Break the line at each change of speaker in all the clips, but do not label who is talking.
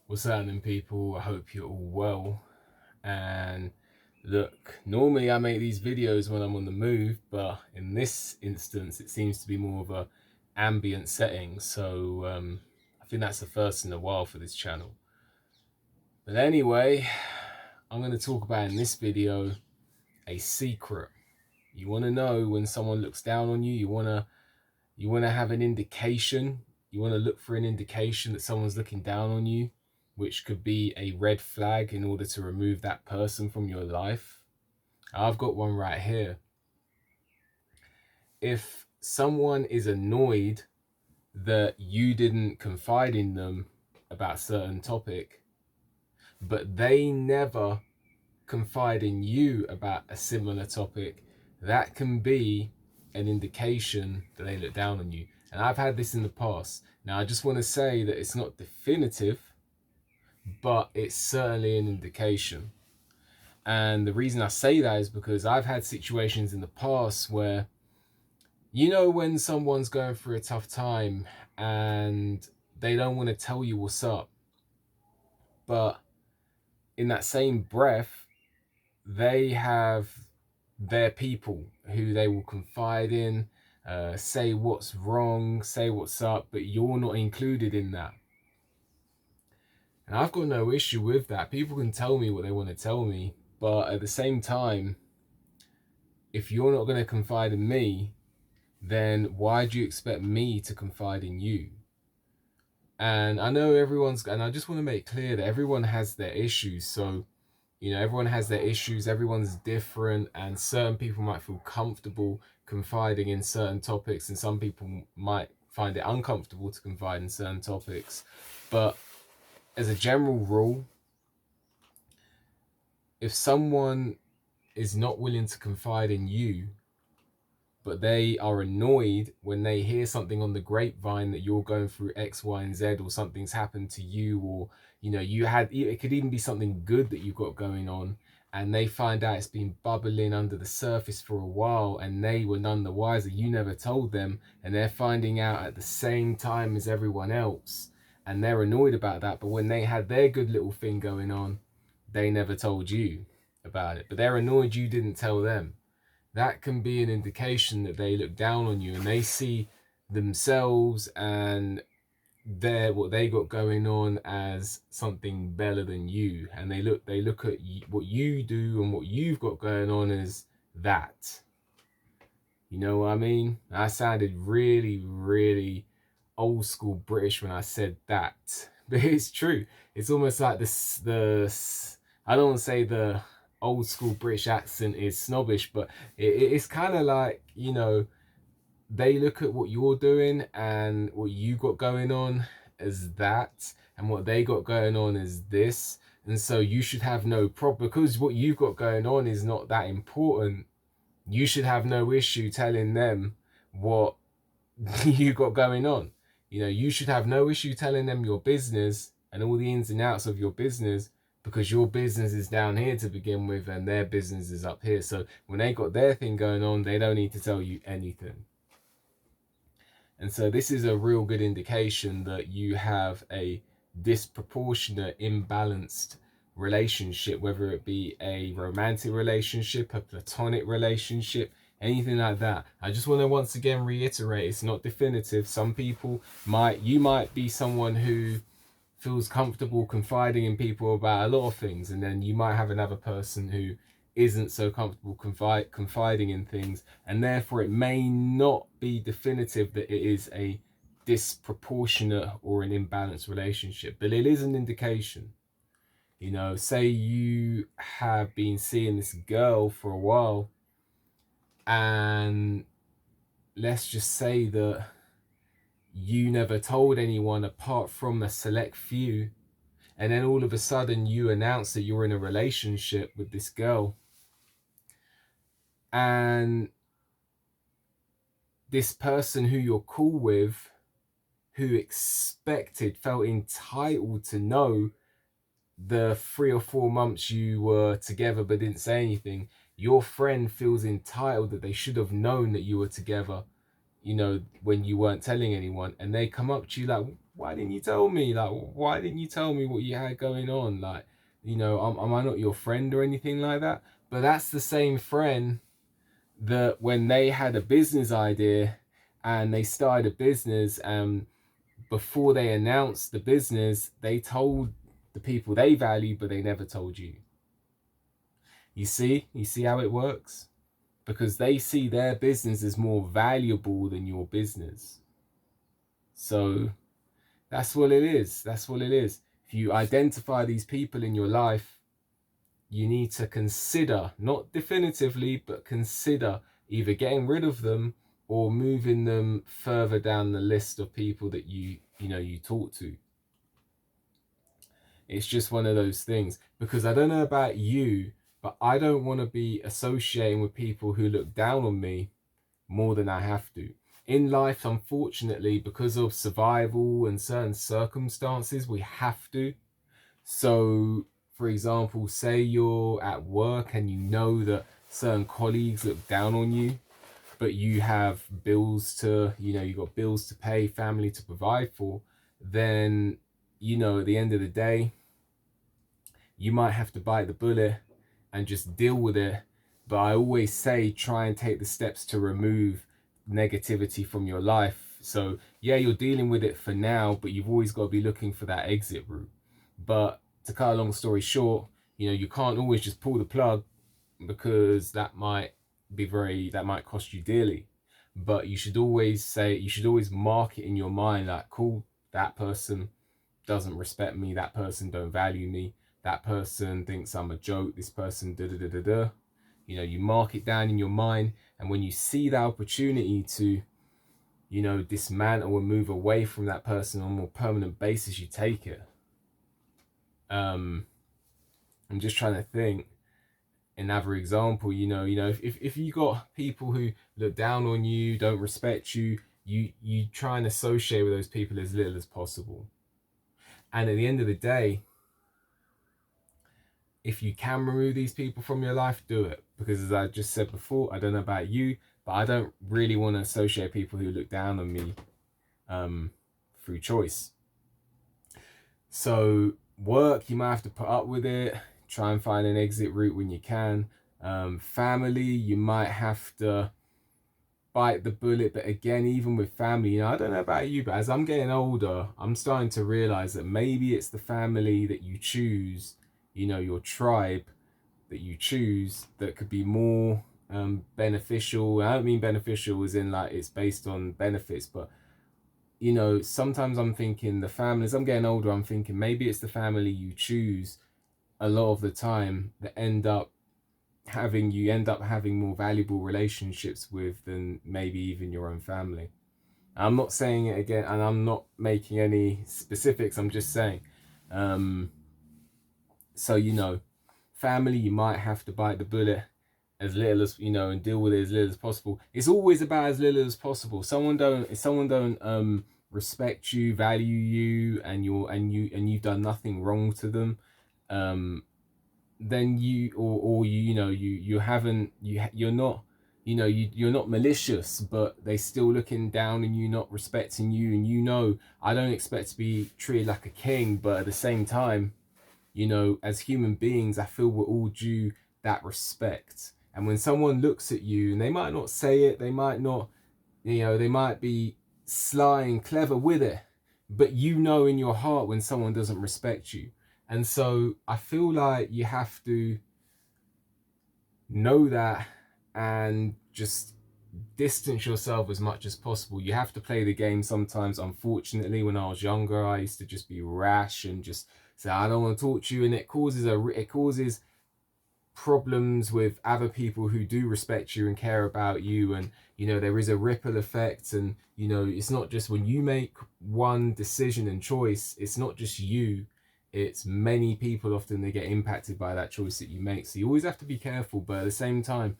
What's happening, people? I hope you're all well. And look, normally I make these videos when I'm on the move, but in this instance, it seems to be more of a ambient setting. So I think that's the first in a while for this channel. But anyway, I'm going to talk about in this video a secret. You want to know when someone looks down on you. You want to have an indication. You want to look for an indication that someone's looking down on you, which could be a red flag in order to remove that person from your life. I've got one right here. If someone is annoyed that you didn't confide in them about a certain topic, but they never confide in you about a similar topic, that can be an indication that they look down on you. And I've had this in the past. Now, I just want to say that it's not definitive, but it's certainly an indication. And the reason I say that is because I've had situations in the past where, when someone's going through a tough time and they don't want to tell you what's up, but in that same breath, they have their people who they will confide in, say what's wrong, say what's up, but you're not included in that. And I've got no issue with that. People can tell me what they want to tell me, but at the same time, if you're not going to confide in me, then why do you expect me to confide in you? And I know and I just want to make clear that everyone has their issues. So, everyone has their issues, everyone's different, and certain people might feel comfortable confiding in certain topics, and some people might find it uncomfortable to confide in certain topics. But as a general rule, if someone is not willing to confide in you, but they are annoyed when they hear something on the grapevine that you're going through X, Y, and Z, or something's happened to you, or it could even be something good that you've got going on, and they find out it's been bubbling under the surface for a while, and they were none the wiser. You never told them, and they're finding out at the same time as everyone else, and they're annoyed about that. But when they had their good little thing going on, they never told you about it. But they're annoyed you didn't tell them. That can be an indication that they look down on you and they see themselves and what they got going on as something better than you, and they look at what you do and what you've got going on as that. You know what I mean? I sounded really, really old school British when I said that, but it's true. It's almost like this. I don't want to say the old school British accent is snobbish, but it's kind of like, they look at what you're doing and what you got going on as that, and what they got going on as this. And so you should have no problem, because what you've got going on is not that important. You should have no issue telling them what you got going on. You should have no issue telling them your business and all the ins and outs of your business, because your business is down here to begin with and their business is up here. So when they got their thing going on, they don't need to tell you anything. And so this is a real good indication that you have a disproportionate, imbalanced relationship, whether it be a romantic relationship, a platonic relationship, anything like that. I just want to once again reiterate, it's not definitive. Some people you might be someone who feels comfortable confiding in people about a lot of things, and then you might have another person who isn't so comfortable confiding in things, and therefore it may not be definitive that it is a disproportionate or an imbalanced relationship, but it is an indication. Say you have been seeing this girl for a while, and let's just say that you never told anyone apart from a select few, and then all of a sudden you announce that you're in a relationship with this girl, and this person who you're cool with, who felt entitled to know the 3 or 4 months you were together but didn't say anything, your friend feels entitled that they should have known that you were together, when you weren't telling anyone, and they come up to you like, why didn't you tell me? Like, why didn't you tell me what you had going on? Like, am I not your friend or anything like that? But that's the same friend that when they had a business idea and they started a business, and before they announced the business, they told the people they value, but they never told you. You see how it works? Because they see their business as more valuable than your business. So that's what it is. That's what it is. If you identify these people in your life, you need to consider, not definitively, but consider either getting rid of them or moving them further down the list of people that you talk to. It's just one of those things, because I don't know about you, but I don't want to be associating with people who look down on me more than I have to. In life, unfortunately, because of survival and certain circumstances, we have to. So, for example, say you're at work and you know that certain colleagues look down on you, but you have bills to, you've got bills to pay, family to provide for, then, at the end of the day, you might have to bite the bullet and just deal with it. But I always say, try and take the steps to remove negativity from your life. So yeah, you're dealing with it for now, but you've always got to be looking for that exit route. But to cut a long story short, you can't always just pull the plug, because that might cost you dearly. But you should always mark it in your mind, like, cool, that person doesn't respect me, that person don't value me, that person thinks I'm a joke, this person da da da da da. You mark it down in your mind, and when you see the opportunity to, dismantle and move away from that person on a more permanent basis, you take it. I'm just trying to think another example. If you got people who look down on you, don't respect you, you try and associate with those people as little as possible. And at the end of the day, if you can remove these people from your life, do it. Because as I just said before, I don't know about you, but I don't really want to associate people who look down on me through choice. So work, you might have to put up with it. Try and find an exit route when you can. Family, you might have to bite the bullet. But again, even with family, I don't know about you, but as I'm getting older, I'm starting to realize that maybe it's the family that you choose, your tribe that you choose, that could be more beneficial. I don't mean beneficial as in like it's based on benefits, but sometimes I'm thinking the family, as I'm getting older, I'm thinking maybe it's the family you choose a lot of the time that end up having more valuable relationships with than maybe even your own family. I'm not saying it again, and I'm not making any specifics, I'm just saying. So family, you might have to bite the bullet as little as and deal with it as little as possible. It's always about as little as possible. If someone don't respect you, value you, and you've done nothing wrong to them, then you're not malicious, but they still looking down on you, not respecting you. And I don't expect to be treated like a king, but at the same time, as human beings, I feel we're all due that respect. And when someone looks at you, and they might not say it, they might not, they might be sly and clever with it, but in your heart when someone doesn't respect you. And so I feel like you have to know that and just distance yourself as much as possible. You have to play the game sometimes. Unfortunately, when I was younger, I used to just be rash and just say, I don't want to talk to you, and it causes problems with other people who do respect you and care about you. And there is a ripple effect, and it's not just when you make one decision and choice, it's not just you, it's many people. Often they get impacted by that choice that you make. So you always have to be careful, but at the same time,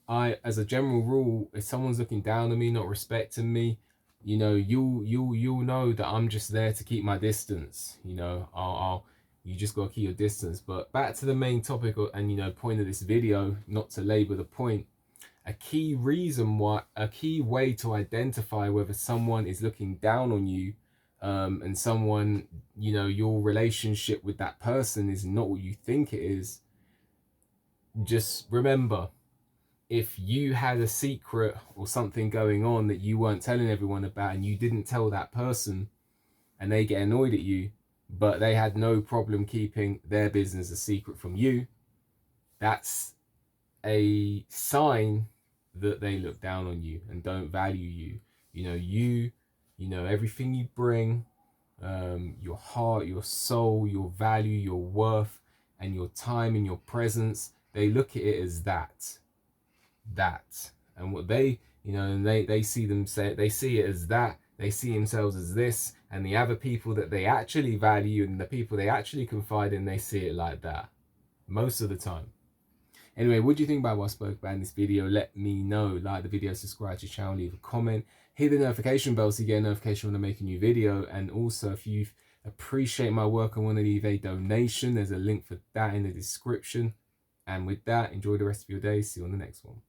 I, as a general rule, if someone's looking down on me, not respecting me, you'll know that I'm just there to keep my distance. You just gotta keep your distance. But back to the main topic and point of this video, not to labor the point. A key way to identify whether someone is looking down on you and someone, you know, your relationship with that person is not what you think it is, just remember, if you had a secret or something going on that you weren't telling everyone about, and you didn't tell that person, and they get annoyed at you, but they had no problem keeping their business a secret from you, that's a sign that they look down on you and don't value you. You know, everything you bring, your heart, your soul, your value, your worth, and your time and your presence, they look at it as that. And what they, you know, and they see they see it as that. They see themselves as this, and the other people that they actually value and the people they actually confide in, they see it like that most of the time. Anyway, what do you think about what I spoke about in this video? Let me know. Like the video, subscribe to the channel, leave a comment, hit the notification bell so you get a notification when I make a new video. And also, if you appreciate my work and want to leave a donation, there's a link for that in the description. And with that, enjoy the rest of your day. See you on the next one.